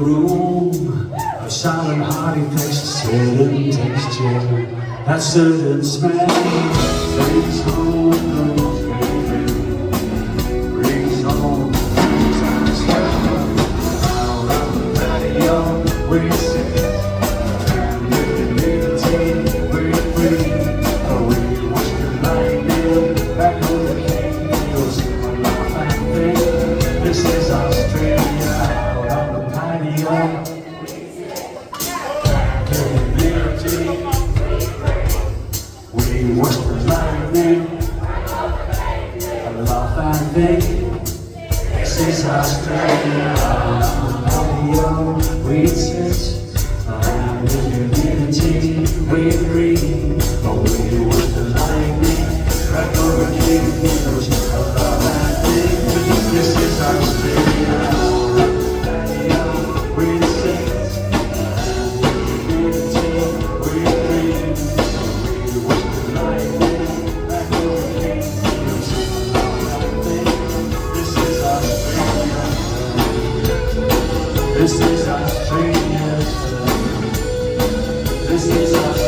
room of silent heart effects, certain texture, that certain smell. Brings home those brings home those out on the patio. We sit and live in liberty. We're free. Oh, we watch the lightning back on the hills. Laugh and think. This is Australia out on the patio. We watch the lightning, laugh and think. This is Australia, out on the patio. We sit, and in unity we breathe. But we watch the lightning, crack over kingdoms, laugh and think. This is Australia, out on the patio. We sit, and in unity we breathe. This is Australia. This is Australia.